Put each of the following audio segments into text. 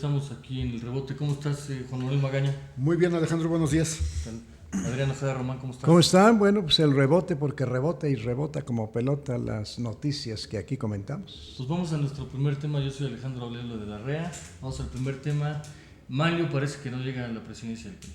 estamos aquí en el rebote. ¿Cómo estás, Juan Manuel Magaña? Muy bien, Alejandro, buenos días. Adrián Ojeda Román, ¿cómo estás? ¿Cómo están? Bueno, pues el rebote, porque rebota y rebota como pelota las noticias que aquí comentamos. Pues vamos a nuestro primer tema. Yo soy Alejandro Aurelio de la REA. Vamos al primer tema. Manlio parece que no llega a la presidencia del PRI.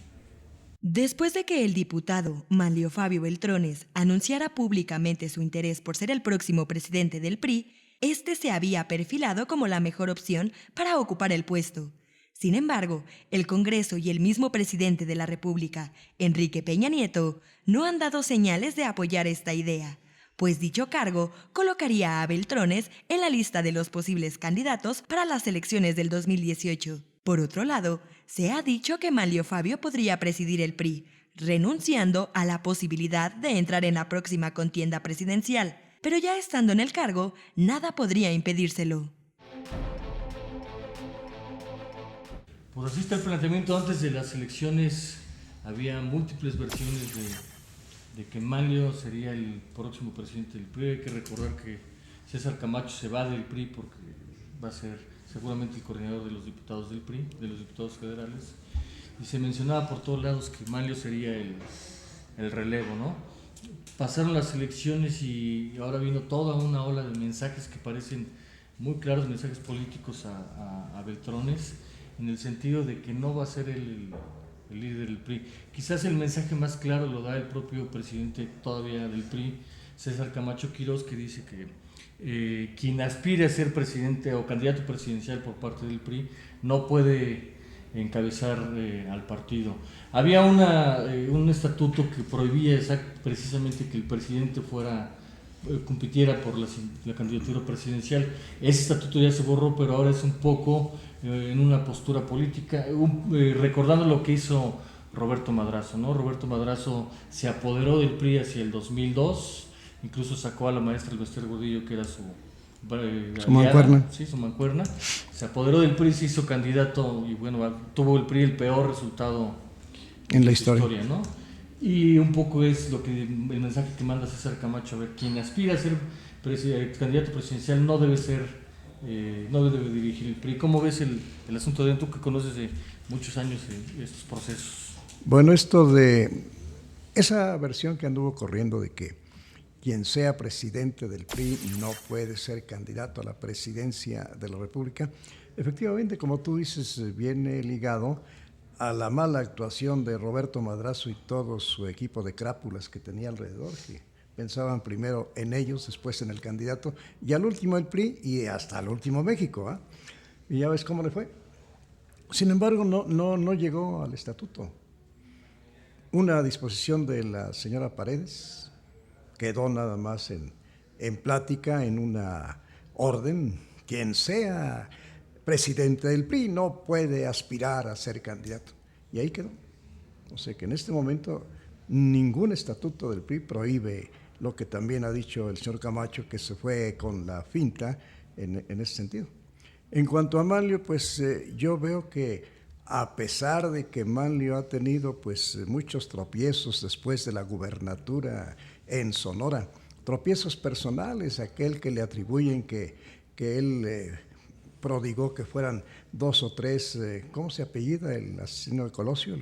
Después de que el diputado Manlio Fabio Beltrones anunciara públicamente su interés por ser el próximo presidente del PRI, este se había perfilado como la mejor opción para ocupar el puesto. Sin embargo, el Congreso y el mismo presidente de la República, Enrique Peña Nieto, no han dado señales de apoyar esta idea, pues dicho cargo colocaría a Beltrones en la lista de los posibles candidatos para las elecciones del 2018. Por otro lado, se ha dicho que Manlio Fabio podría presidir el PRI, renunciando a la posibilidad de entrar en la próxima contienda presidencial, pero ya estando en el cargo, nada podría impedírselo. Pues así está el planteamiento. Antes de las elecciones había múltiples versiones de que Manlio sería el próximo presidente del PRI. Hay que recordar que César Camacho se va del PRI porque va a ser seguramente el coordinador de los diputados del PRI, de los diputados federales, y se mencionaba por todos lados que Manlio sería el relevo, ¿no? Pasaron las elecciones y ahora vino toda una ola de mensajes que parecen muy claros, mensajes políticos a Beltrones, en el sentido de que no va a ser el líder del PRI. Quizás el mensaje más claro lo da el propio presidente todavía del PRI, César Camacho Quirós, que dice que quien aspire a ser presidente o candidato presidencial por parte del PRI no puede encabezar al partido. Había un estatuto que prohibía precisamente que el presidente compitiera por la candidatura presidencial. Ese estatuto ya se borró, pero ahora es un poco en una postura política, recordando lo que hizo Roberto Madrazo, ¿no? Roberto Madrazo se apoderó del PRI hacia el 2002, incluso sacó a la maestra Elvester Gordillo, que era su mancuerna. Sí, su mancuerna. Se apoderó del PRI, se hizo candidato y bueno, tuvo el PRI el peor resultado en la historia, ¿no? Y un poco es el mensaje que manda César Camacho: a ver, quien aspira a ser candidato presidencial no debe dirigir el PRI. ¿Cómo ves el asunto de tú que conoces de muchos años estos procesos? Bueno, esto de esa versión que anduvo corriendo de que quien sea presidente del PRI no puede ser candidato a la presidencia de la República, efectivamente, como tú dices, viene ligado a la mala actuación de Roberto Madrazo y todo su equipo de crápulas que tenía alrededor, que pensaban primero en ellos, después en el candidato, y al último el PRI y hasta el último México, ¿eh? Y ya ves cómo le fue. Sin embargo, no llegó al estatuto. Una disposición de la señora Paredes quedó nada más en plática, en una orden: quien sea presidente del PRI no puede aspirar a ser candidato. Y ahí quedó. O sea que en este momento ningún estatuto del PRI prohíbe lo que también ha dicho el señor Camacho, que se fue con la finta en ese sentido. En cuanto a Manlio, pues yo veo que a pesar de que Manlio ha tenido pues muchos tropiezos después de la gubernatura en Sonora, tropiezos personales, aquel que le atribuyen que él prodigó que fueran 2 o 3, ¿cómo se apellida el asesino de Colosio,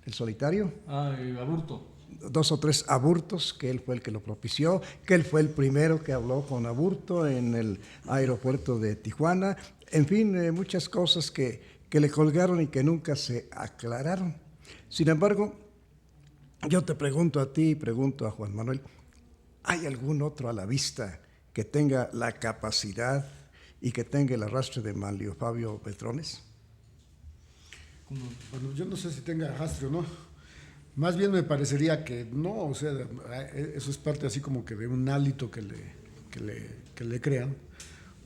el solitario? Aburto. 2 o 3 aburtos, que él fue el que lo propició, que él fue el primero que habló con Aburto en el aeropuerto de Tijuana, en fin, muchas cosas que le colgaron y que nunca se aclararon. Sin embargo, yo te pregunto a ti y pregunto a Juan Manuel, ¿hay algún otro a la vista que tenga la capacidad y que tenga el arrastre de Manlio Fabio Beltrones? Bueno, yo no sé si tenga arrastre o no. Más bien me parecería que no, o sea, eso es parte así como que de un hálito que le crean,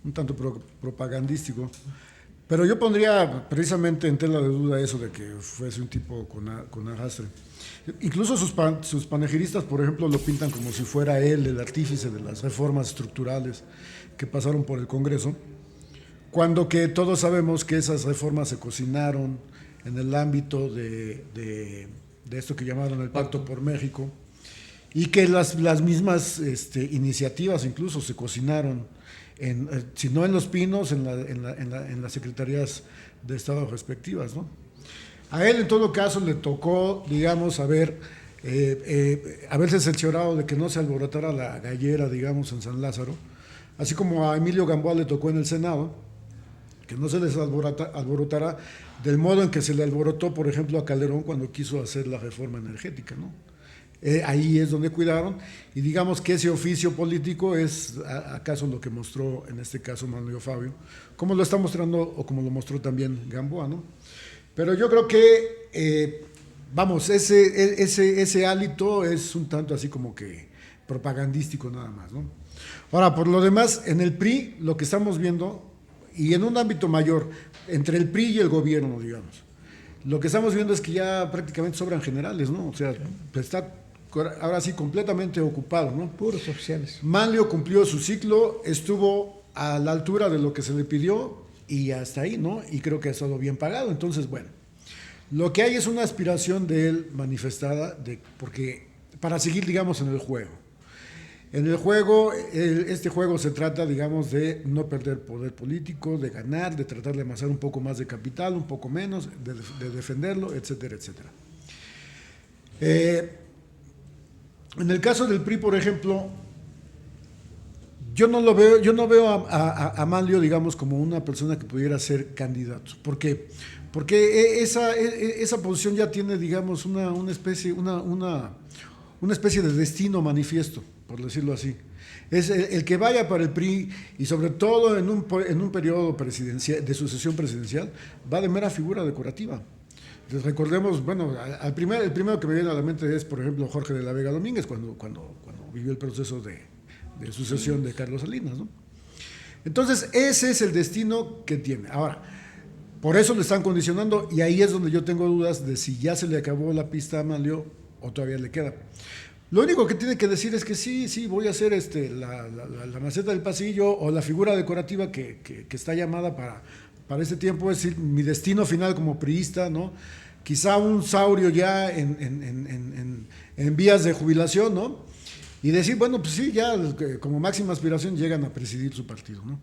un tanto propagandístico. Pero yo pondría precisamente en tela de duda eso de que fuese un tipo con arrastre. Incluso sus panegiristas, por ejemplo, lo pintan como si fuera él el artífice de las reformas estructurales que pasaron por el Congreso, cuando que todos sabemos que esas reformas se cocinaron en el ámbito de esto que llamaron el Pacto por México, y que las mismas iniciativas incluso se cocinaron si no en Los Pinos, en las secretarías de Estado respectivas, ¿no? A él, en todo caso, le tocó, digamos, haberse cerciorado de que no se alborotara la gallera, digamos, en San Lázaro, así como a Emilio Gamboa le tocó en el Senado, que no se les alborotara del modo en que se le alborotó, por ejemplo, a Calderón cuando quiso hacer la reforma energética, ¿no? Ahí es donde cuidaron, y digamos que ese oficio político es acaso lo que mostró en este caso Manlio Fabio, como lo está mostrando o como lo mostró también Gamboa, ¿no? Pero yo creo que, vamos, ese hálito es un tanto así como que propagandístico nada más, ¿no? Ahora, por lo demás, en el PRI lo que estamos viendo, y en un ámbito mayor, entre el PRI y el gobierno, digamos, lo que estamos viendo es que ya prácticamente sobran generales, ¿no? O sea, está ahora sí completamente ocupado, ¿no? Puros oficiales. Manlio cumplió su ciclo, estuvo a la altura de lo que se le pidió y hasta ahí, ¿no? Y creo que ha estado bien pagado. Entonces, bueno, lo que hay es una aspiración de él manifestada porque para seguir, digamos, en el juego. En el juego, este juego se trata, digamos, de no perder poder político, de ganar, de tratar de amasar un poco más de capital, un poco menos, de defenderlo, etcétera, etcétera. En el caso del PRI, por ejemplo, yo no veo a Manlio, digamos, como una persona que pudiera ser candidato. ¿Por qué? Porque esa posición ya tiene, digamos, una especie de destino manifiesto, por decirlo así. Es el que vaya para el PRI, y sobre todo en un periodo presidencial, de sucesión presidencial, va de mera figura decorativa. Entonces, recordemos, bueno, el primero que me viene a la mente es, por ejemplo, Jorge de la Vega Domínguez, cuando vivió el proceso de sucesión de Carlos Salinas, ¿no? Entonces, ese es el destino que tiene. Ahora, por eso le están condicionando, y ahí es donde yo tengo dudas de si ya se le acabó la pista a Manlio o todavía le queda. Lo único que tiene que decir es que sí, voy a hacer la maceta del pasillo o la figura decorativa que está llamada para este tiempo, es decir, mi destino final como priista, ¿no? Quizá un saurio ya en vías de jubilación, ¿no? Y decir, bueno, pues sí, ya como máxima aspiración llegan a presidir su partido, ¿no?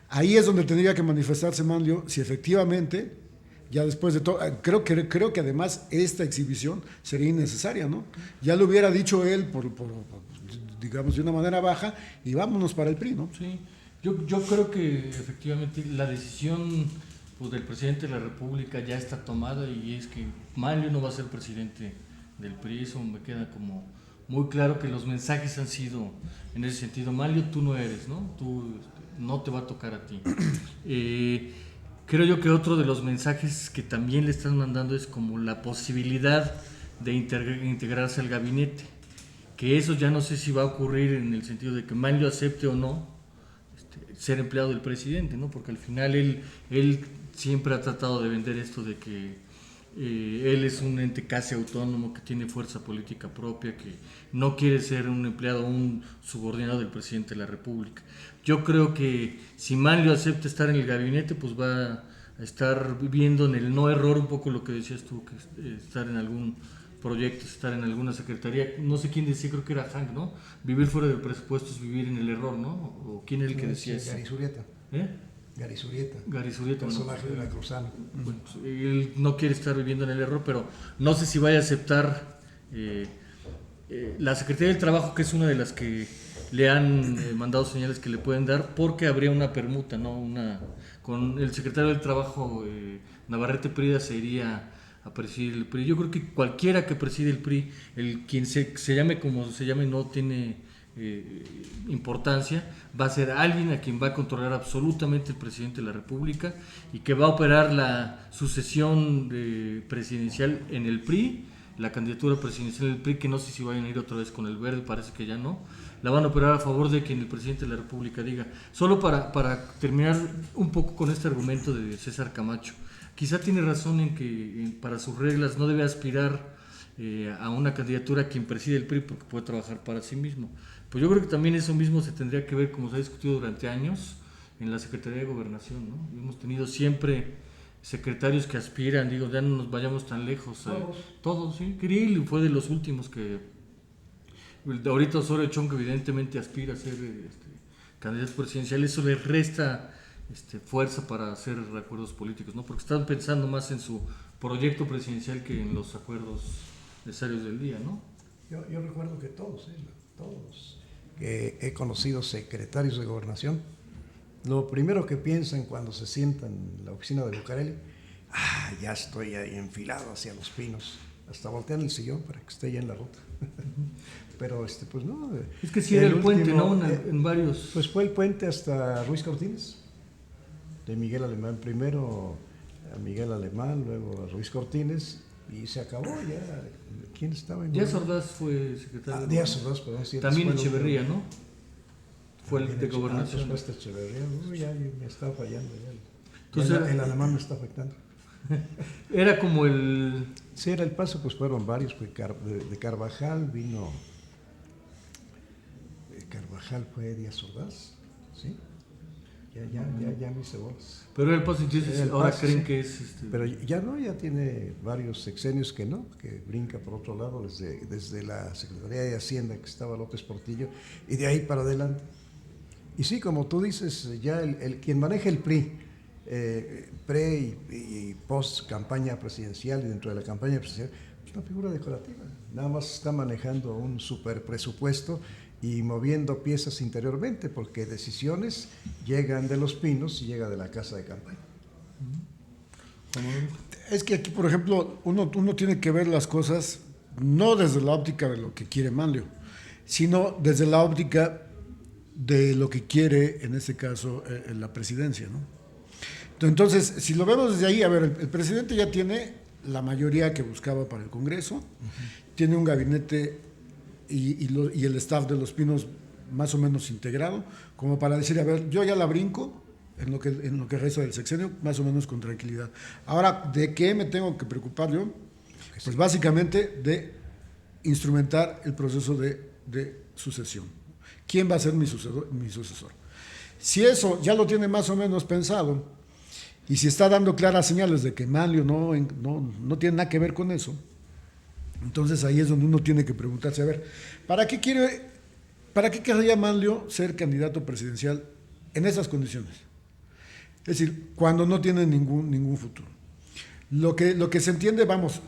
Ahí es donde tendría que manifestarse Manlio, si efectivamente, ya después de todo, creo que además esta exhibición sería innecesaria, ¿no? Ya lo hubiera dicho él, digamos, de una manera baja, y vámonos para el PRI, ¿no? Sí, yo creo que efectivamente la decisión, pues, del presidente de la República ya está tomada, y es que Manlio no va a ser presidente del PRI. Eso me queda como muy claro, que los mensajes han sido en ese sentido: Manlio, tú no eres, ¿no? Tú no te va a tocar a ti. Creo yo que otro de los mensajes que también le están mandando es como la posibilidad de integrarse al gabinete, que eso ya no sé si va a ocurrir en el sentido de que Manlio acepte o no ser empleado del presidente, ¿no? Porque al final él siempre ha tratado de vender esto de que él es un ente casi autónomo, que tiene fuerza política propia, que no quiere ser un empleado o un subordinado del presidente de la República. Yo creo que si Manlio acepta estar en el gabinete, pues va a estar viviendo en el no error, un poco lo que decías tú, que estar en algún proyecto, estar en alguna secretaría. No sé quién decía, creo que era Hank, ¿no? Vivir fuera del presupuesto es vivir en el error, ¿no? ¿O quién es el que decía eso? Gary Zurieta. Gary Zurieta, personaje veracruzano. Bueno, pues, él no quiere estar viviendo en el error, pero no sé si vaya a aceptar la Secretaría del Trabajo, que es una de las que le han mandado señales que le pueden dar, porque habría una permuta, ¿no? Con el secretario del Trabajo, Navarrete Prida, se iría a presidir el PRI. Yo creo que cualquiera que preside el PRI, quien se llame como se llame, no tiene importancia, va a ser alguien a quien va a controlar absolutamente el presidente de la República, y que va a operar la sucesión presidencial en el PRI, la candidatura presidencial del PRI, que no sé si vayan a ir otra vez con el verde, parece que ya no, la van a operar a favor de quien el presidente de la República diga. Solo para terminar un poco con este argumento de César Camacho, quizá tiene razón en que para sus reglas no debe aspirar a una candidatura a quien preside el PRI, porque puede trabajar para sí mismo. Pues yo creo que también eso mismo se tendría que ver, como se ha discutido durante años, en la Secretaría de Gobernación, ¿no? Hemos tenido siempre secretarios que aspiran, digo, ya no nos vayamos tan lejos. Todos, sí. Kirill fue de los últimos que... Ahorita Osorio Chong, que evidentemente aspira a ser candidato presidencial, eso le resta fuerza para hacer acuerdos políticos, ¿no? Porque están pensando más en su proyecto presidencial que en los acuerdos necesarios del día, ¿no? Yo recuerdo que todos que he conocido secretarios de gobernación, lo primero que piensan cuando se sientan en la oficina de Bucareli, ya estoy ahí enfilado hacia Los Pinos, hasta voltean el sillón para que esté ya en la ruta. Pero pues no. Es que sí era el puente, ¿no? En varios. Pues fue el puente hasta Ruiz Cortines, de Miguel Alemán primero, a Miguel Alemán, luego a Ruiz Cortines, y se acabó ya. ¿Quién estaba en Díaz Ordaz fue secretario. Díaz Ordaz, perdón. Sí, también Echeverría, ¿no? Fue el de gobernación. Pues Echeverría, ya me está fallando. Entonces, el alemán me está afectando. Era como el... Sí, era el paso, pues fueron varios. De Carvajal vino... Carvajal fue Díaz Ordaz, ¿sí? Ya me hice bolas. Pero el paso, entonces, ahora paso, creen, sí, que es... Pero ya no, ya tiene varios sexenios que no, que brinca por otro lado desde la Secretaría de Hacienda, que estaba López Portillo, y de ahí para adelante. Y sí, como tú dices, ya quien maneja el PRI, pre y post campaña presidencial, y dentro de la campaña presidencial, es una figura decorativa. Nada más está manejando un super presupuesto y moviendo piezas interiormente, porque decisiones llegan de Los Pinos y llega de la casa de campaña. Es que aquí, por ejemplo, uno tiene que ver las cosas no desde la óptica de lo que quiere Manlio, sino desde la óptica de lo que quiere, en este caso, la presidencia, ¿no? Entonces, si lo vemos desde ahí, a ver, el presidente ya tiene la mayoría que buscaba para el Congreso, tiene un gabinete y el staff de Los Pinos más o menos integrado, como para decir, a ver, yo ya la brinco en lo que resta del sexenio, más o menos con tranquilidad. Ahora, ¿de qué me tengo que preocupar yo? Pues básicamente de instrumentar el proceso de sucesión. ¿Quién va a ser mi sucesor? Si eso ya lo tiene más o menos pensado, y si está dando claras señales de que Manlio no tiene nada que ver con eso, entonces ahí es donde uno tiene que preguntarse, a ver, ¿para qué querría Manlio ser candidato presidencial en esas condiciones? Es decir, cuando no tiene ningún futuro. Lo que se entiende, vamos,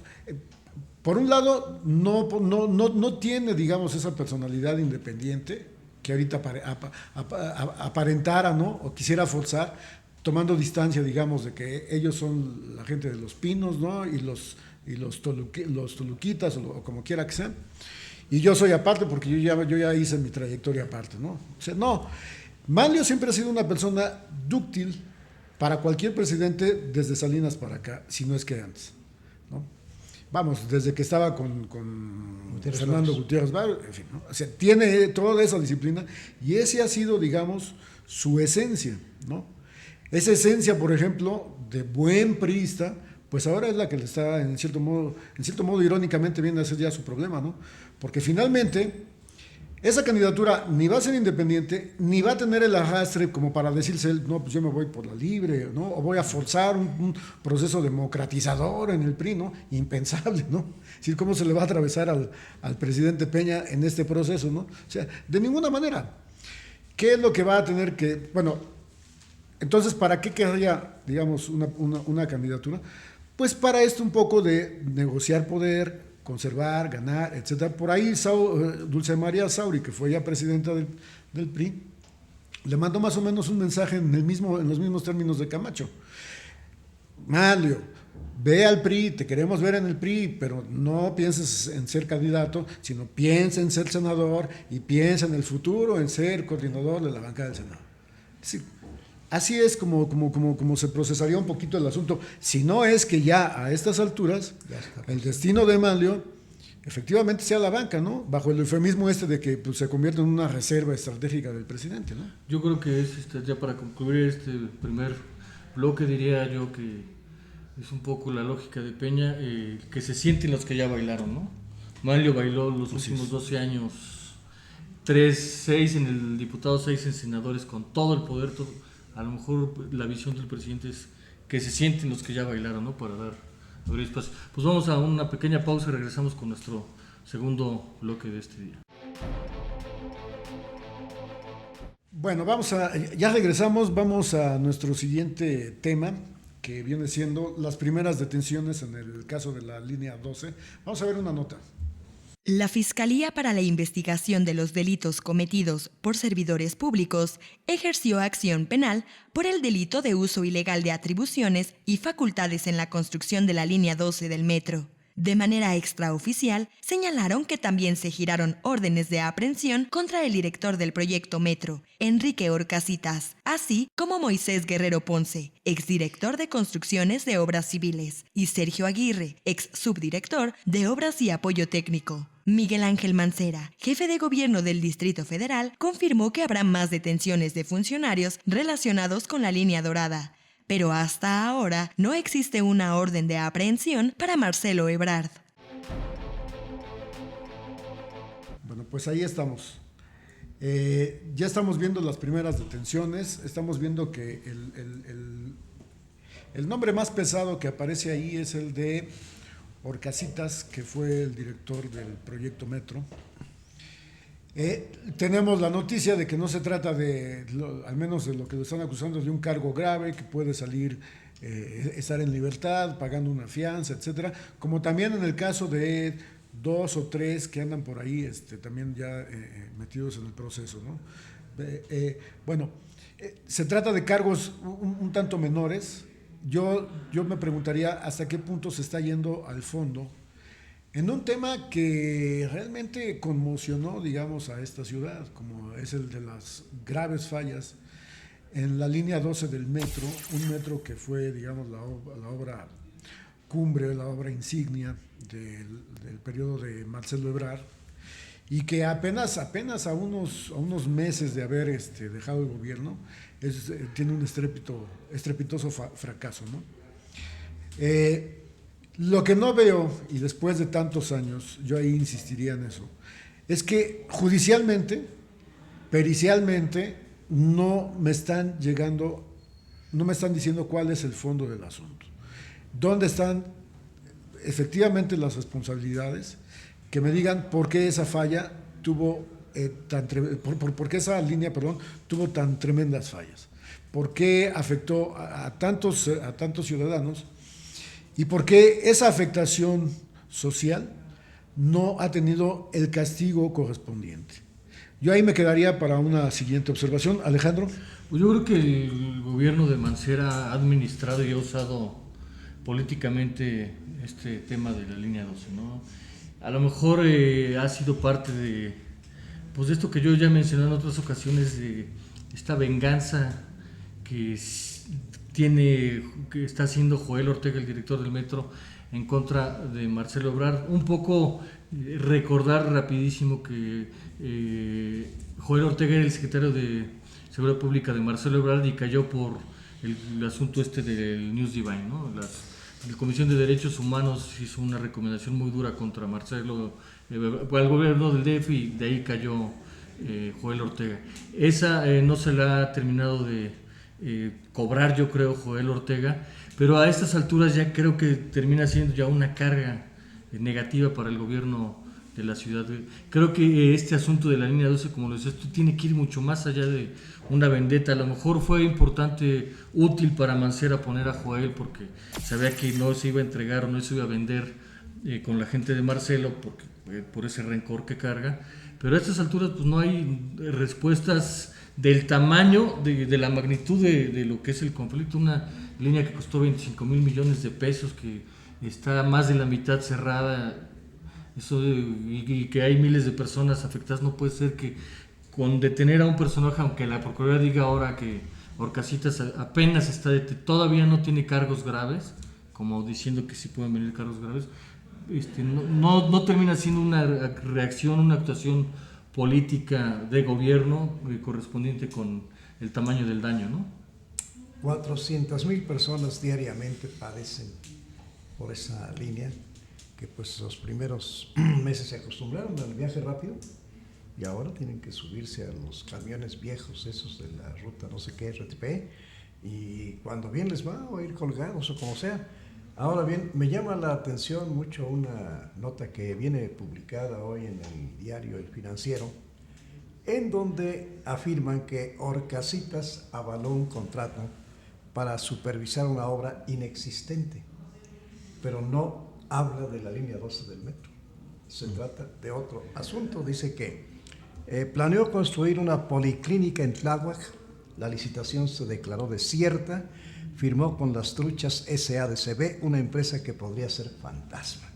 por un lado, no tiene, digamos, esa personalidad independiente que ahorita aparentara, ¿no? O quisiera forzar, tomando distancia, digamos, de que ellos son la gente de Los Pinos, ¿no? Y los toluquitas, o como quiera que sean. Y yo soy aparte porque yo ya hice mi trayectoria aparte, ¿no? O sea, no. Manlio siempre ha sido una persona dúctil para cualquier presidente desde Salinas para acá, si no es que antes, ¿no? Vamos, desde que estaba con Fernando Gutiérrez Barrios, en fin, ¿no? O sea, tiene toda esa disciplina y ese ha sido, digamos, su esencia, ¿no? Esa esencia, por ejemplo, de buen priista, pues ahora es la que le está, en cierto modo, irónicamente viene a ser ya su problema, ¿no? Porque finalmente, esa candidatura ni va a ser independiente, ni va a tener el arrastre como para decirse, no, pues yo me voy por la libre, ¿no? O voy a forzar un proceso democratizador en el PRI, ¿no? Impensable, ¿no? Es decir, ¿cómo se le va a atravesar al presidente Peña en este proceso, ¿no? O sea, de ninguna manera. ¿Qué es lo que va a tener que, bueno, entonces, ¿para qué querría, digamos, una candidatura? Pues para esto un poco de negociar poder, conservar, ganar, etcétera. Por ahí Dulce María Sauri, que fue ya presidenta del PRI, le mandó más o menos un mensaje en los mismos términos de Camacho. Manlio, ve al PRI, te queremos ver en el PRI, pero no pienses en ser candidato, sino piensa en ser senador y piensa en el futuro, en ser coordinador de la bancada del Senado. Sí. Así es como se procesaría un poquito el asunto, si no es que ya a estas alturas el destino de Manlio efectivamente sea la banca, ¿no? Bajo el eufemismo de que pues, se convierte en una reserva estratégica del presidente, ¿no? Yo creo que es, ya para concluir este primer bloque, diría yo que es un poco la lógica de Peña, que se sienten los que ya bailaron, ¿no? Manlio bailó los últimos 12 años, 6 en el diputado, 6 en senadores, con todo el poder, todo. A lo mejor la visión del presidente es que se sienten los que ya bailaron, ¿no? Para abrir espacio. Pues vamos a una pequeña pausa y regresamos con nuestro segundo bloque de este día. Bueno, ya regresamos, vamos a nuestro siguiente tema, que viene siendo las primeras detenciones en el caso de la línea 12. Vamos a ver una nota. La Fiscalía para la Investigación de los Delitos Cometidos por Servidores Públicos ejerció acción penal por el delito de uso ilegal de atribuciones y facultades en la construcción de la línea 12 del metro. De manera extraoficial, señalaron que también se giraron órdenes de aprehensión contra el director del proyecto Metro, Enrique Orcasitas, así como Moisés Guerrero Ponce, exdirector de Construcciones de Obras Civiles, y Sergio Aguirre, ex subdirector de Obras y Apoyo Técnico. Miguel Ángel Mancera, jefe de gobierno del Distrito Federal, confirmó que habrá más detenciones de funcionarios relacionados con la línea dorada, pero hasta ahora no existe una orden de aprehensión para Marcelo Ebrard. Bueno, pues ahí estamos. Ya estamos viendo las primeras detenciones, estamos viendo que el nombre más pesado que aparece ahí es el de Orcasitas, que fue el director del proyecto Metro. Tenemos la noticia de que no se trata al menos de lo que lo están acusando, de un cargo grave, que puede salir, estar en libertad, pagando una fianza, etcétera, como también en el caso de 2 o 3 que andan por ahí también ya metidos en el proceso, ¿no? Se trata de cargos un tanto menores. Yo me preguntaría hasta qué punto se está yendo al fondo en un tema que realmente conmocionó, digamos, a esta ciudad, como es el de las graves fallas en la línea 12 del metro, un metro que fue, digamos, la obra cumbre, la obra insignia del periodo de Marcelo Ebrard, y que apenas a unos meses de haber dejado el gobierno, tiene un estrepitoso fracaso, ¿no? Lo que no veo, y después de tantos años, yo ahí insistiría en eso, es que judicialmente, pericialmente, no me están diciendo cuál es el fondo del asunto. ¿Dónde están efectivamente las responsabilidades? Que me digan por qué esa falla tuvo por qué esa línea, tuvo tan tremendas fallas, por qué afectó a tantos ciudadanos, y por qué esa afectación social no ha tenido el castigo correspondiente. Yo ahí me quedaría para una siguiente observación. Alejandro. Pues yo creo que el gobierno de Mancera ha administrado y ha usado políticamente este tema de la línea 12, ¿no? A lo mejor ha sido parte de esto que yo ya mencioné en otras ocasiones, de esta venganza que está haciendo Joel Ortega, el director del Metro, en contra de Marcelo Ebrard. Un poco recordar rapidísimo que Joel Ortega era el secretario de Seguridad Pública de Marcelo Ebrard y cayó por el asunto del News Divine, ¿no? La Comisión de Derechos Humanos hizo una recomendación muy dura contra Marcelo, al gobierno del DF, y de ahí cayó Joel Ortega. Esa no se la ha terminado de cobrar, yo creo, Joel Ortega, pero a estas alturas ya creo que termina siendo ya una carga negativa para el gobierno de la ciudad. Creo que este asunto de la línea 12, como lo decías tú, tiene que ir mucho más allá de una vendetta. A lo mejor fue importante, útil para Mancera poner a Joel porque sabía que no se iba a entregar o no se iba a vender con la gente de Marcelo por ese rencor que carga, pero a estas alturas pues no hay respuestas del tamaño, de la magnitud de lo que es el conflicto. Una línea que costó 25 mil millones de pesos, que está más de la mitad cerrada, y que hay miles de personas afectadas. No puede ser que con detener a un personaje, aunque la Procuraduría diga ahora que Orcasitas apenas está todavía no tiene cargos graves, como diciendo que sí pueden venir cargos graves, no termina siendo una reacción, una actuación política de gobierno correspondiente con el tamaño del daño, ¿no? 400,000 personas diariamente padecen por esa línea, que pues los primeros meses se acostumbraron al viaje rápido y ahora tienen que subirse a los camiones viejos, esos de la ruta no sé qué, RTP, y cuando bien les va, o ir colgados o como sea. Ahora bien, me llama la atención mucho una nota que viene publicada hoy en el diario El Financiero, en donde afirman que Orcasitas avaló un contrato para supervisar una obra inexistente, pero no habla de la línea 12 del metro. Se trata de otro asunto. Dice que planeó construir una policlínica en Tláhuac, la licitación se declaró desierta, firmó con las Truchas SADCB, una empresa que podría ser fantasma.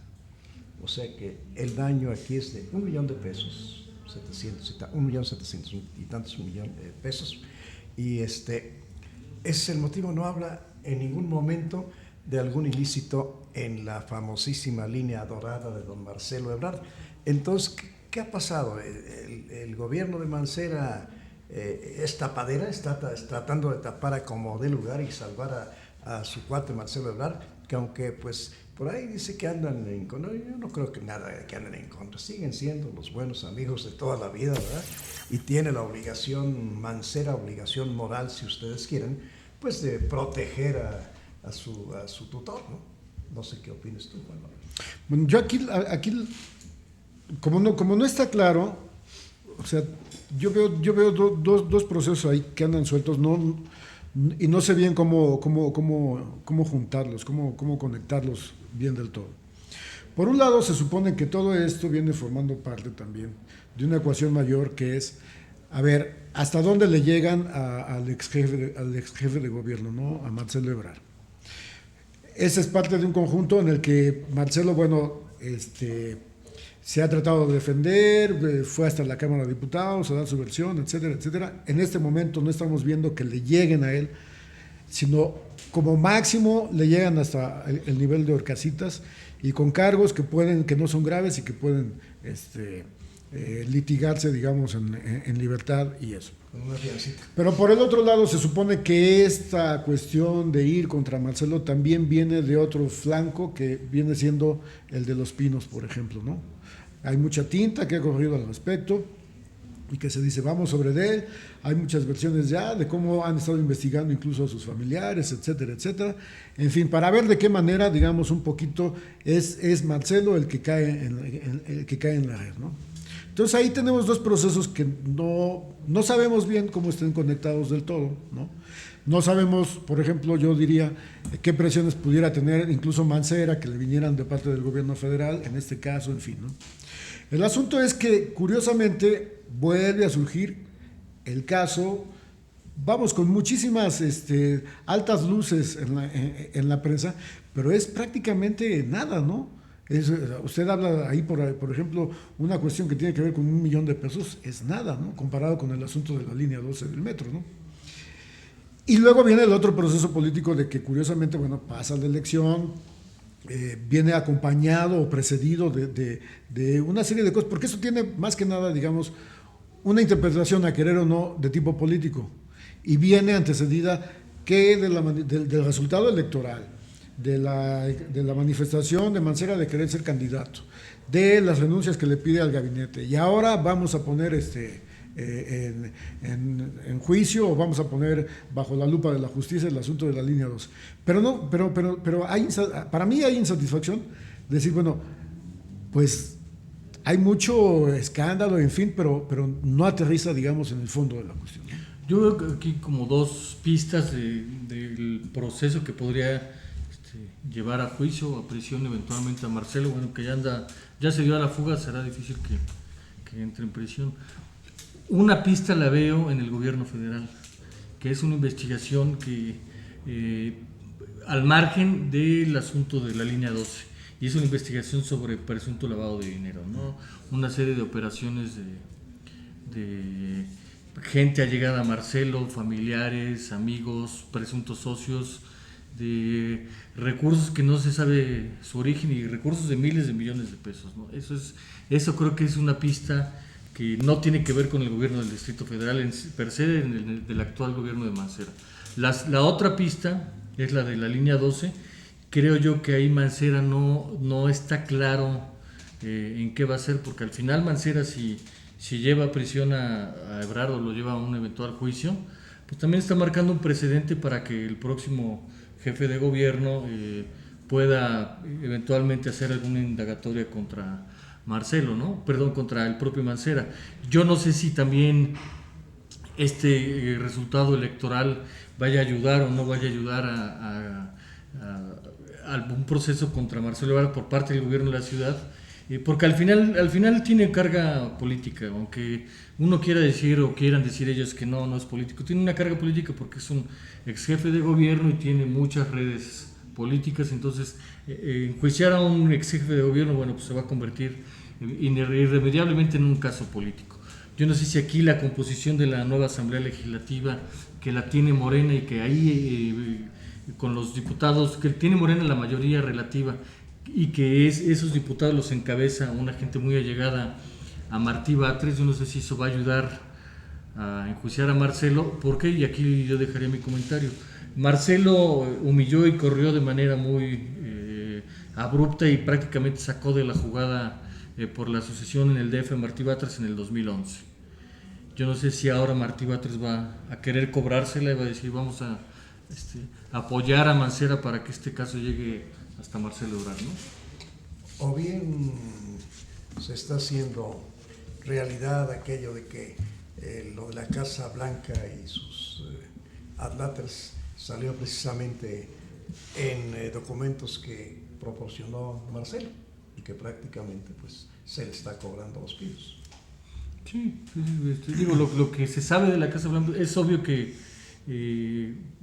O sea que el daño aquí es de $1 millón, 1.700.000 y tantos millones de pesos, y ese es el motivo. No habla en ningún momento de algún ilícito en la famosísima línea dorada de don Marcelo Ebrard. Entonces, ¿qué ha pasado? El gobierno de Mancera es tapadera, está tratando de tapar a como dé lugar y salvar a su cuate Marcelo Ebrard, que aunque pues por ahí dice que andan en contra. Yo no creo que nada que anden en contra, siguen siendo los buenos amigos de toda la vida, ¿verdad? Y tiene la obligación, Mancera, obligación moral, si ustedes quieren, pues de proteger a su tutor, ¿no? No sé qué opinas tú, Juan Manuel. Bueno, yo aquí como no está claro, o sea, yo veo dos procesos ahí que andan sueltos, y no sé bien cómo juntarlos, cómo conectarlos bien del todo. Por un lado, se supone que todo esto viene formando parte también de una ecuación mayor, que es, a ver, hasta dónde le llegan al ex jefe de gobierno, ¿no? A Marcelo Ebrard. Ese es parte de un conjunto en el que Marcelo, se ha tratado de defender, fue hasta la Cámara de Diputados a dar su versión, etcétera, etcétera. En este momento no estamos viendo que le lleguen a él, sino como máximo le llegan hasta el nivel de Orcasitas, y con cargos que no son graves y que pueden litigarse, digamos, en libertad y eso. Pero por el otro lado, se supone que esta cuestión de ir contra Marcelo también viene de otro flanco, que viene siendo el de Los Pinos, por ejemplo, ¿no? Hay mucha tinta que ha corrido al respecto y que se dice, vamos sobre de él. Hay muchas versiones ya de cómo han estado investigando incluso a sus familiares, etcétera, etcétera. En fin, para ver de qué manera, digamos, un poquito es Marcelo el que cae en la red, ¿no? Entonces ahí tenemos dos procesos que no sabemos bien cómo estén conectados del todo, ¿no? No sabemos, por ejemplo, yo diría, qué presiones pudiera tener incluso Mancera, que le vinieran de parte del gobierno federal, en este caso, en fin, ¿no? El asunto es que, curiosamente, vuelve a surgir el caso, vamos, con muchísimas altas luces en la prensa, pero es prácticamente nada, ¿no? Usted habla ahí, por ejemplo, una cuestión que tiene que ver con $1 millón, es nada, ¿no? Comparado con el asunto de la línea 12 del metro, ¿no? Y luego viene el otro proceso político de que, curiosamente, bueno, pasa la elección, viene acompañado o precedido de una serie de cosas, porque eso tiene más que nada, digamos, una interpretación, a querer o no, de tipo político, y viene antecedida que del resultado electoral, de la manifestación de Mancera de querer ser candidato, de las renuncias que le pide al gabinete, y ahora vamos a poner en juicio, o vamos a poner bajo la lupa de la justicia el asunto de la línea 2. Pero para mí hay insatisfacción de decir, bueno, pues hay mucho escándalo, en fin, pero no aterriza, digamos, en el fondo de la cuestión. Yo veo que aquí como dos pistas del proceso que podría llevar a juicio o a prisión eventualmente a Marcelo. Bueno, que ya se dio a la fuga, será difícil que entre en prisión. Una pista la veo en el gobierno federal, que es una investigación que al margen del asunto de la línea 12, y es una investigación sobre presunto lavado de dinero, ¿no? Una serie de operaciones de gente allegada a Marcelo, familiares, amigos, presuntos socios, de recursos que no se sabe su origen, y recursos de miles de millones de pesos, ¿no? Eso creo que es una pista que no tiene que ver con el gobierno del Distrito Federal per se, del actual gobierno de Mancera. La otra pista es la de la línea 12. Creo yo que ahí Mancera no está claro en qué va a hacer, porque al final Mancera, si lleva a prisión a Ebrard o lo lleva a un eventual juicio, pues también está marcando un precedente para que el próximo jefe de gobierno pueda eventualmente hacer alguna indagatoria Marcelo, ¿no? Perdón, contra el propio Mancera. Yo no sé si también este resultado electoral vaya a ayudar o no vaya a ayudar a un proceso contra Marcelo Ebrard por parte del gobierno de la ciudad, porque al final tiene carga política, aunque uno quiera decir o quieran decir ellos que no es político, tiene una carga política porque es un ex jefe de gobierno y tiene muchas redes políticas. Entonces enjuiciar a un ex jefe de gobierno, bueno, pues se va a convertir irremediablemente en un caso político. Yo no sé si aquí la composición de la nueva Asamblea Legislativa, que la tiene Morena y que ahí con los diputados, que tiene Morena la mayoría relativa y que esos diputados los encabeza una gente muy allegada a Martí Batres, yo no sé si eso va a ayudar a enjuiciar a Marcelo. ¿Por qué? Y aquí yo dejaría mi comentario. Marcelo humilló y corrió de manera muy abrupta y prácticamente sacó de la jugada por la sucesión en el DF a Martí Batres en el 2011. Yo no sé si ahora Martí Batres va a querer cobrársela y va a decir vamos a apoyar a Mancera para que este caso llegue hasta Marcelo Ebrard, ¿no? O bien se está haciendo realidad aquello de que lo de la Casa Blanca y sus adláteres salió precisamente en documentos que proporcionó Marcelo y que prácticamente pues se le está cobrando los pisos. Sí, digo, lo que se sabe de la Casa Blanca es obvio que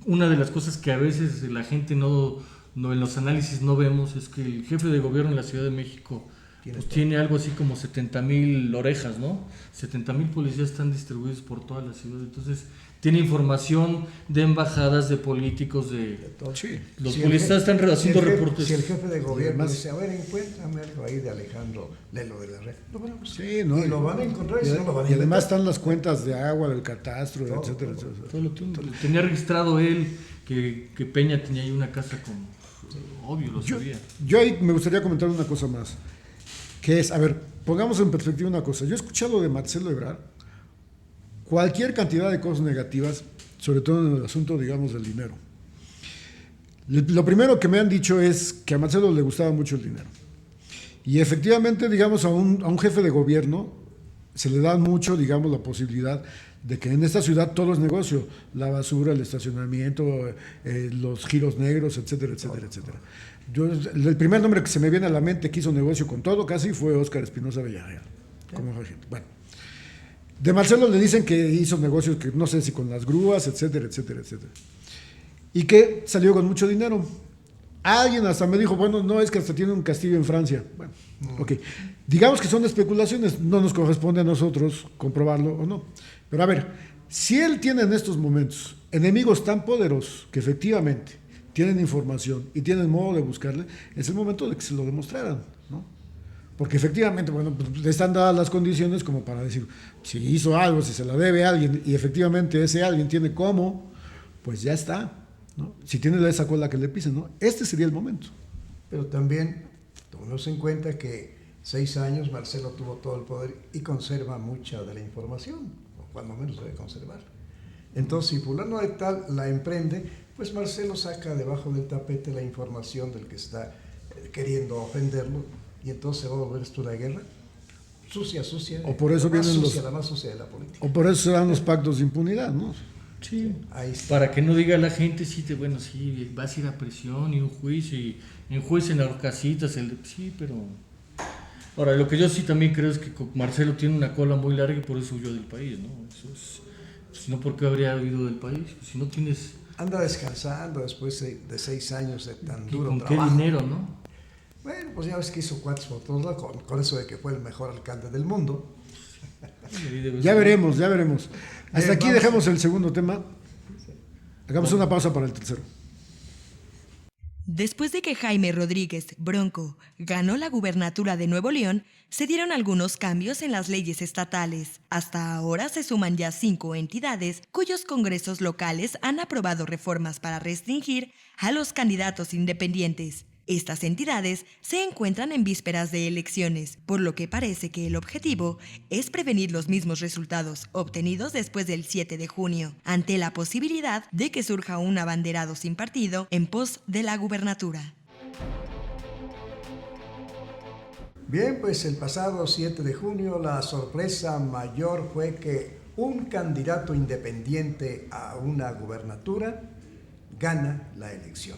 una de las cosas que a veces la gente no en los análisis no vemos es que el jefe de gobierno en la Ciudad de México pues tiene algo así como 70,000 orejas, ¿no? 70,000 policías están distribuidos por toda la ciudad. Entonces tiene información de embajadas, de políticos, de Sí. Los policías están haciendo reportes. Si el jefe de gobierno además, dice, a ver, encuéntrame algo ahí de Alejandro Lelo de la Red. Sí, ¿no? Y lo van a encontrar y si no lo van a y además inventar. están las cuentas de agua, del catastro, Todo, etcétera, todo. etcétera. Todo lo tenía registrado él, que Peña tenía ahí una casa con... Obvio, lo sabía. Yo ahí me gustaría comentar una cosa más, que es, a ver, pongamos en perspectiva una cosa. Yo he escuchado de Marcelo Ebrard cualquier cantidad de cosas negativas, sobre todo en el asunto, digamos, del dinero. Lo primero que me han dicho es que a Marcelo le gustaba mucho el dinero. Y efectivamente, digamos, a un jefe de gobierno se le da mucho, digamos, la posibilidad de que en esta ciudad todo es negocio, la basura, el estacionamiento, los giros negros, etcétera, etcétera, etcétera. El primer nombre que se me viene a la mente que hizo negocio con todo casi fue Óscar Espinosa Villarreal. Como agente. Bueno, de Marcelo le dicen que hizo negocios, que no sé si con las grúas, etcétera, etcétera, etcétera. Y que salió con mucho dinero. Alguien hasta me dijo, bueno, no, es que hasta tiene un castillo en Francia. Bueno, ok. Digamos que son especulaciones, no nos corresponde a nosotros comprobarlo o no. Pero a ver, si él tiene en estos momentos enemigos tan poderosos que efectivamente tienen información y tienen modo de buscarle, es el momento de que se lo demostraran, ¿no? Porque efectivamente, bueno, pues están dadas las condiciones como para decir, si hizo algo, si se la debe a alguien y efectivamente ese alguien tiene cómo, pues ya está, ¿no? Si tiene esa cola que le pisen, ¿no? Este sería el momento. Pero también tomemos en cuenta que 6 años Marcelo tuvo todo el poder y conserva mucha de la información, o cuando menos debe conservar. Entonces, si fulano de tal la emprende, pues Marcelo saca debajo del tapete la información del que está queriendo ofenderlo y entonces se va a volver esto una guerra sucia, O por eso la más vienen sucia, la más sucia de la política. O por eso se dan los pactos de impunidad, ¿no? Sí, Ahí está. para que no diga la gente, sí, vas a ir a prisión y un juicio y enjuicen a los casitas, sí, pero... Ahora, lo que yo sí también creo es que Marcelo tiene una cola muy larga y por eso huyó del país, ¿no? Eso es, si no, ¿por qué habría huido del país? Si no tienes... Anda descansando después de 6 años de tan duro ¿Con trabajo. qué dinero, no? Bueno, pues ya ves que hizo cuates por todos lados, con eso de que fue el mejor alcalde del mundo. Ya veremos, ya veremos. Hasta aquí vamos. dejamos el segundo tema. Hagamos una pausa para el tercero. Después de que Jaime Rodríguez Bronco ganó la gubernatura de Nuevo León, se dieron algunos cambios en las leyes estatales. Hasta ahora se suman ya 5 entidades cuyos congresos locales han aprobado reformas para restringir a los candidatos independientes. Estas entidades se encuentran en vísperas de elecciones, por lo que parece que el objetivo es prevenir los mismos resultados obtenidos después del 7 de junio, ante la posibilidad de que surja un abanderado sin partido en pos de la gubernatura. Bien, pues el pasado 7 de junio la sorpresa mayor fue que un candidato independiente a una gubernatura gana la elección.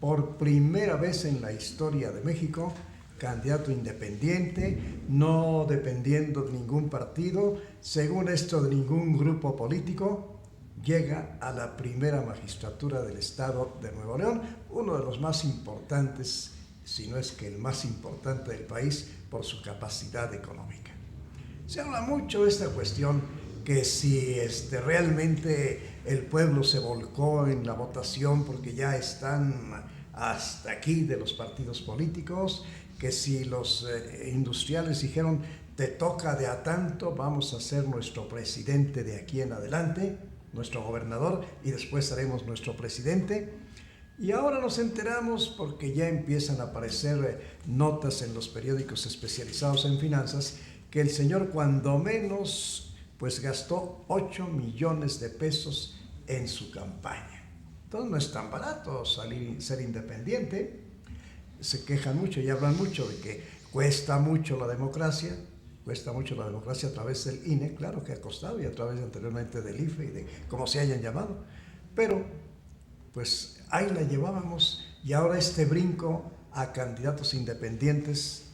Por primera vez en la historia de México, candidato independiente, no dependiendo de ningún partido, según esto de ningún grupo político, llega a la primera magistratura del estado de Nuevo León, uno de los más importantes, si no es que el más importante del país, por su capacidad económica. Se habla mucho de esta cuestión, que si realmente el pueblo se volcó en la votación porque ya están hasta aquí de los partidos políticos, que si los industriales dijeron te toca de a tanto, vamos a ser nuestro presidente de aquí en adelante, nuestro gobernador, y después seremos nuestro presidente. Y ahora nos enteramos porque ya empiezan a aparecer notas en los periódicos especializados en finanzas que el señor cuando menos pues gastó 8 millones de pesos en su campaña. Entonces no es tan barato ser independiente. Se quejan mucho y hablan mucho de que cuesta mucho la democracia a través del INE, claro que ha costado, y a través anteriormente del IFE y de como se hayan llamado, pero pues ahí la llevábamos, y ahora este brinco a candidatos independientes,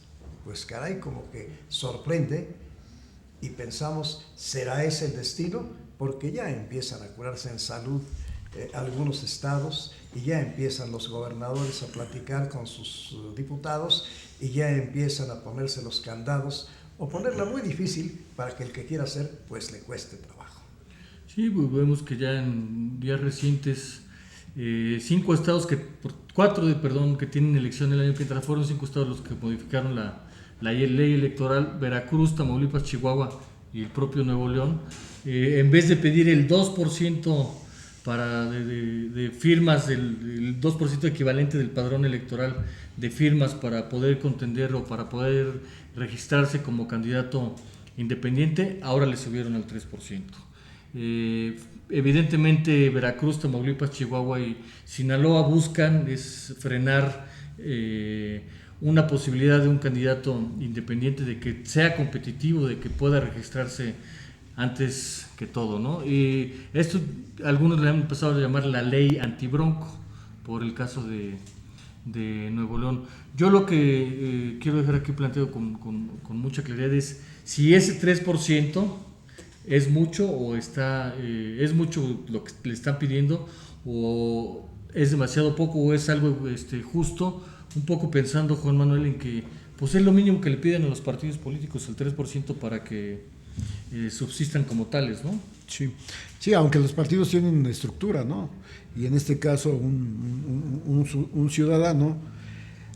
pues caray, como que sorprende, y pensamos, ¿será ese el destino? Porque ya empiezan a curarse en salud algunos estados, y ya empiezan los gobernadores a platicar con sus diputados, y ya empiezan a ponerse los candados, o ponerla muy difícil para que el que quiera hacer, pues le cueste trabajo. Sí, pues vemos que ya en días recientes 5 estados que tienen elección el año que entra, fueron 5 estados los que modificaron la ley electoral: Veracruz, Tamaulipas, Chihuahua y el propio Nuevo León. En vez de pedir el 2% de firmas, el 2% equivalente del padrón electoral de firmas para poder contender o para poder registrarse como candidato independiente, ahora le subieron al 3%. Evidentemente Veracruz, Tamaulipas, Chihuahua y Sinaloa buscan frenar una posibilidad de un candidato independiente de que sea competitivo, de que pueda registrarse antes que todo, ¿no? Y esto algunos le han empezado a llamar la ley antibronco por el caso de Nuevo León. Yo lo que quiero dejar aquí planteado con mucha claridad es si ese 3% es mucho o es mucho lo que le están pidiendo, o es demasiado poco, o es algo justo, un poco pensando, Juan Manuel, en que pues es lo mínimo que le piden a los partidos políticos, el 3% para que subsistan como tales, ¿no? Sí, aunque los partidos tienen una estructura, ¿no? Y en este caso un ciudadano,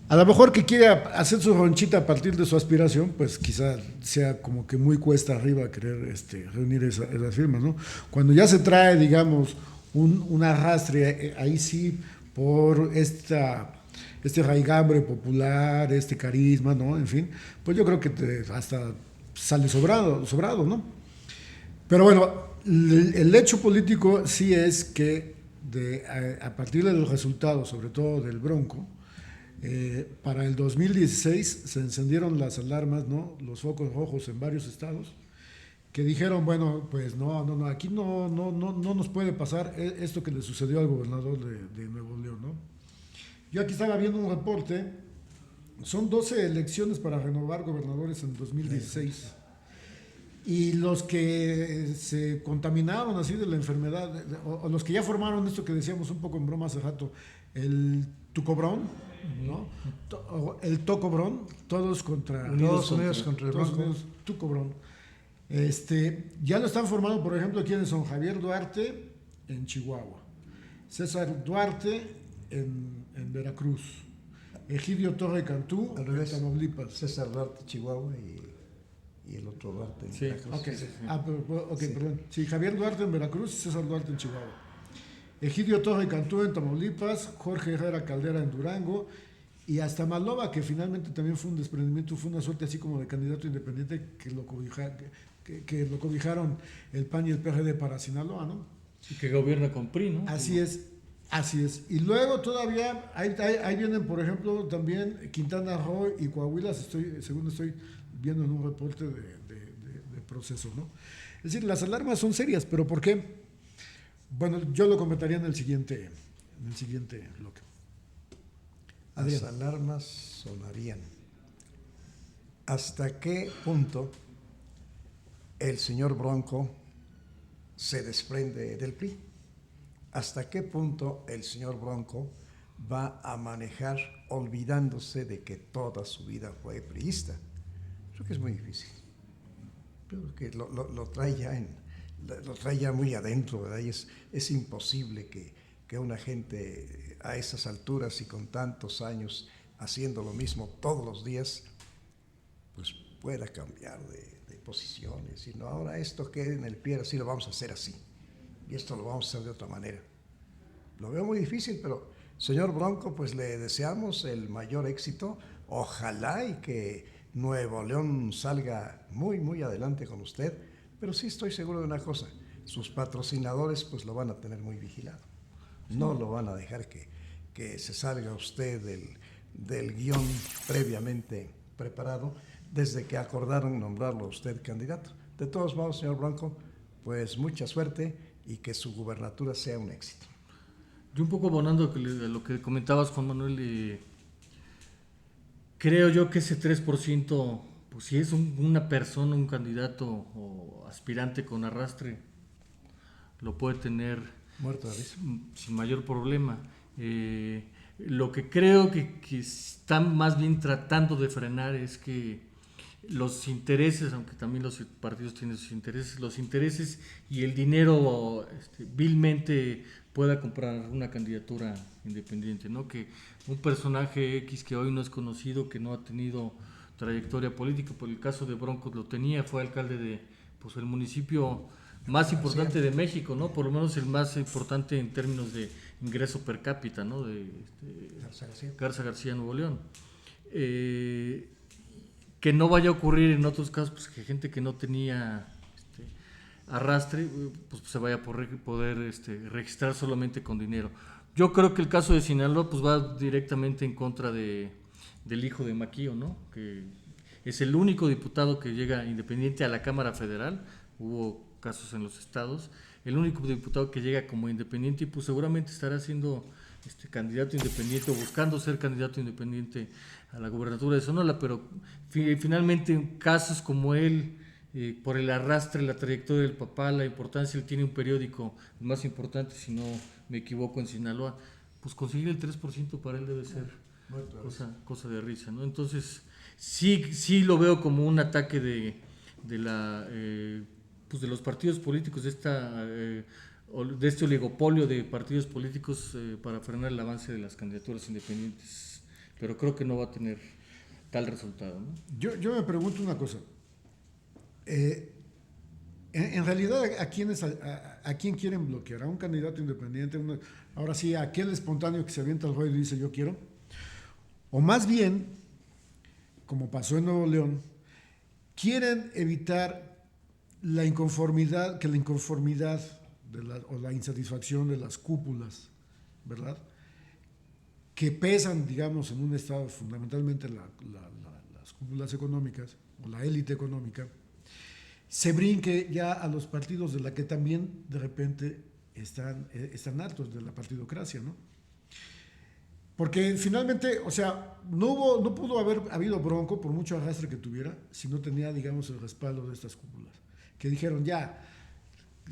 a lo mejor que quiere hacer su ronchita a partir de su aspiración, pues quizá sea como que muy cuesta arriba querer reunir esas firmas, ¿no? Cuando ya se trae, digamos, un arrastre, ahí sí, por este raigambre popular, este carisma, ¿no? En fin, pues yo creo que hasta sale sobrado, ¿no? Pero bueno, el hecho político sí es que a partir de los resultados, sobre todo del Bronco, para el 2016 se encendieron las alarmas, ¿no? Los focos rojos en varios estados, que dijeron, bueno, pues no, aquí no nos puede pasar esto que le sucedió al gobernador de Nuevo León, ¿no? Yo aquí estaba viendo un reporte, son 12 elecciones para renovar gobernadores en 2016, y los que se contaminaron así de la enfermedad, o los que ya formaron esto que decíamos un poco en broma hace rato, el Tucobrón, ¿no? El Tocobrón, todos unidos contra el Bronco. Tucobrón. Ya lo están formando, por ejemplo, quienes son Javier Duarte en Chihuahua, César Duarte en Veracruz, Egidio Torre Cantú en Tamaulipas. César Duarte, Chihuahua, y el otro Duarte en Veracruz. Okay. Perdón. Sí, Javier Duarte en Veracruz y César Duarte en Chihuahua. Egidio Torre Cantú en Tamaulipas, Jorge Herrera Caldera en Durango, y hasta Maloba, que finalmente también fue un desprendimiento, fue una suerte así como de candidato independiente que lo cobijaron el PAN y el PRD para Sinaloa, ¿no? Y que gobierna con PRI, ¿no? Así es. Así es. Y luego todavía, ahí vienen, por ejemplo, también Quintana Roo y Coahuila, según estoy viendo en un reporte de proceso, ¿no? Es decir, las alarmas son serias, pero ¿por qué? Bueno, yo lo comentaría en el siguiente bloque. Las alarmas sonarían. ¿Hasta qué punto el señor Bronco se desprende del PRI? ¿Hasta qué punto el señor Bronco va a manejar olvidándose de que toda su vida fue priista? Creo que es muy difícil. Creo que lo trae ya muy adentro, ¿verdad? Y es imposible que una gente a esas alturas y con tantos años haciendo lo mismo todos los días, pues pueda cambiar de posiciones. Y no, ahora esto quede en el pie, así lo vamos a hacer así. Y esto lo vamos a hacer de otra manera. Lo veo muy difícil, pero señor Bronco, pues le deseamos el mayor éxito. Ojalá y que Nuevo León salga muy, muy adelante con usted. Pero sí estoy seguro de una cosa, sus patrocinadores pues lo van a tener muy vigilado. No lo van a dejar que se salga usted del guión previamente preparado desde que acordaron nombrarlo a usted candidato. De todos modos, señor Bronco, pues mucha suerte y que su gubernatura sea un éxito. Yo un poco abonando a lo que comentabas, Juan Manuel, creo yo que ese 3%, pues si es una persona, un candidato o aspirante con arrastre, lo puede tener Muerto de risa. Sin mayor problema. Lo que creo que están más bien tratando de frenar es que los intereses, aunque también los partidos tienen sus intereses, los intereses y el dinero vilmente pueda comprar una candidatura independiente, ¿no? Que un personaje X que hoy no es conocido, que no ha tenido trayectoria política, por el caso de Broncos lo tenía, fue alcalde de pues el municipio más importante de México, ¿no? Por lo menos el más importante en términos de ingreso per cápita, ¿no? De Garza García, Nuevo León. Que no vaya a ocurrir en otros casos, pues que gente que no tenía arrastre, pues se vaya a poder registrar solamente con dinero. Yo creo que el caso de Sinaloa pues va directamente en contra del hijo de Maquillo, ¿no? Que es el único diputado que llega independiente a la Cámara Federal. Hubo casos en los estados. El único diputado que llega como independiente y pues seguramente estará siendo candidato independiente o buscando ser candidato independiente a la gubernatura de Sonora, pero finalmente en casos como él, por el arrastre, la trayectoria del papá, la importancia, él tiene un periódico el más importante, si no me equivoco, en Sinaloa, pues conseguir el 3% para él debe ser cosa de risa, ¿no? Entonces sí lo veo como un ataque de los partidos políticos, de este oligopolio de partidos políticos para frenar el avance de las candidaturas independientes, pero creo que no va a tener tal resultado, ¿no? Yo me pregunto una cosa. En realidad, ¿a quién quieren bloquear? ¿A un candidato independiente? Ahora sí, ¿a aquel espontáneo que se avienta al ruedo y dice yo quiero? O más bien, como pasó en Nuevo León, quieren evitar la inconformidad o la insatisfacción de las cúpulas, ¿verdad? Que pesan, digamos, en un estado, fundamentalmente las cúpulas económicas o la élite económica, se brinque ya a los partidos de la que también de repente están hartos de la partidocracia, ¿no? Porque finalmente, o sea, no pudo haber habido Bronco, por mucho arrastre que tuviera, si no tenía, digamos, el respaldo de estas cúpulas, que dijeron ya,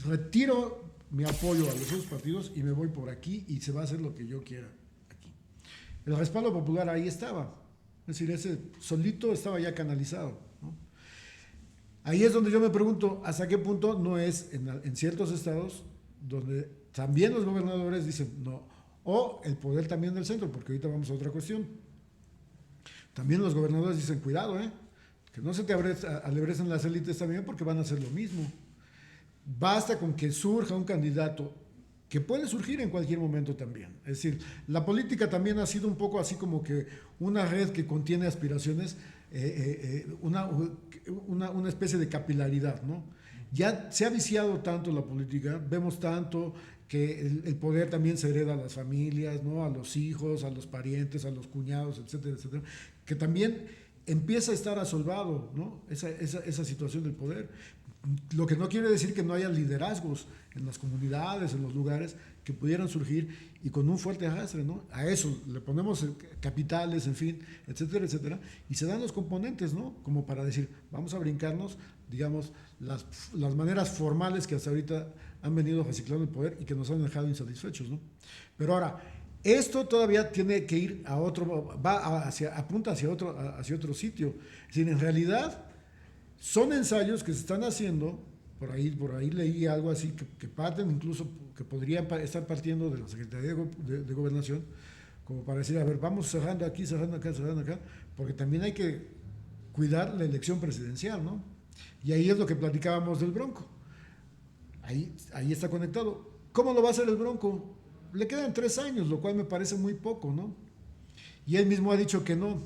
retiro mi apoyo a los otros partidos y me voy por aquí y se va a hacer lo que yo quiera aquí. El respaldo popular ahí estaba, es decir, ese solito estaba ya canalizado, ¿no? Ahí es donde yo me pregunto hasta qué punto no es en ciertos estados donde también los gobernadores dicen no, o el poder también del centro, porque ahorita vamos a otra cuestión. También los gobernadores dicen cuidado, que no se te alebrecen las élites también porque van a hacer lo mismo. Basta con que surja un candidato que puede surgir en cualquier momento también. Es decir, la política también ha sido un poco así como que una red que contiene aspiraciones, una especie de capilaridad, ¿no? Ya se ha viciado tanto la política, vemos tanto que el poder también se hereda a las familias, ¿no? A los hijos, a los parientes, a los cuñados, etcétera, etcétera, que también empieza a estar asolvado, ¿no? Esa situación del poder. Lo que no quiere decir que no haya liderazgos en las comunidades, en los lugares que pudieran surgir y con un fuerte arrastre, ¿no? A eso le ponemos capitales, en fin, etcétera, etcétera, y se dan los componentes, ¿no? Como para decir, vamos a brincarnos, digamos, las maneras formales que hasta ahorita han venido reciclando el poder y que nos han dejado insatisfechos, ¿no? Pero ahora, esto todavía tiene que ir a otro, apunta hacia otro sitio. Es decir, en realidad son ensayos que se están haciendo, por ahí leí algo así, que parten incluso, que podrían estar partiendo de la Secretaría de Gobernación, como para decir, a ver, vamos cerrando aquí, cerrando acá, porque también hay que cuidar la elección presidencial, ¿no? Y ahí es lo que platicábamos del Bronco. Ahí está conectado. ¿Cómo lo va a hacer el Bronco? Le quedan 3 años, lo cual me parece muy poco, ¿no? Y él mismo ha dicho que no.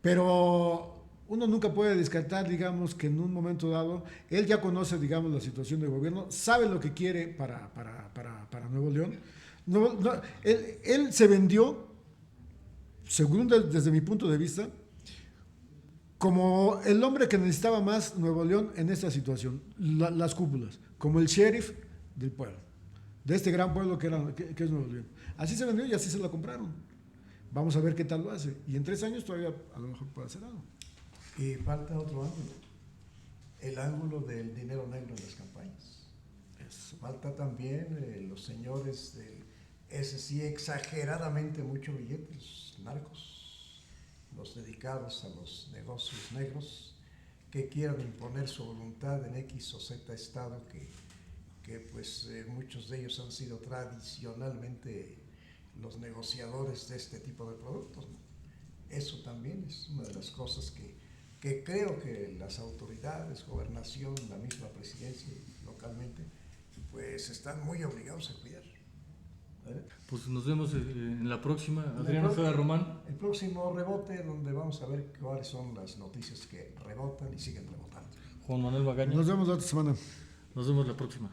Pero uno nunca puede descartar, digamos, que en un momento dado, él ya conoce, digamos, la situación de gobierno, sabe lo que quiere para Nuevo León. Él se vendió, según desde mi punto de vista, como el hombre que necesitaba más Nuevo León en esta situación, las cúpulas, como el sheriff del pueblo, de este gran pueblo que es Nuevo León. Así se vendió y así se la compraron. Vamos a ver qué tal lo hace. Y en 3 años todavía a lo mejor puede hacer algo. Y falta otro ángulo, el ángulo del dinero negro en las campañas. Eso. Falta también los señores ese sí exageradamente mucho billetes, narcos, los dedicados a los negocios negros, que quieran imponer su voluntad en X o Z estado, que pues muchos de ellos han sido tradicionalmente los negociadores de este tipo de productos, ¿no? Eso también es una de las cosas que creo que las autoridades, gobernación, la misma presidencia localmente, pues están muy obligados a cuidar. Pues nos vemos en la próxima. Adrián Ojeda Román. El próximo rebote, donde vamos a ver cuáles son las noticias que rebotan y siguen rebotando. Juan Manuel Magaña. Nos vemos la otra semana. Nos vemos la próxima.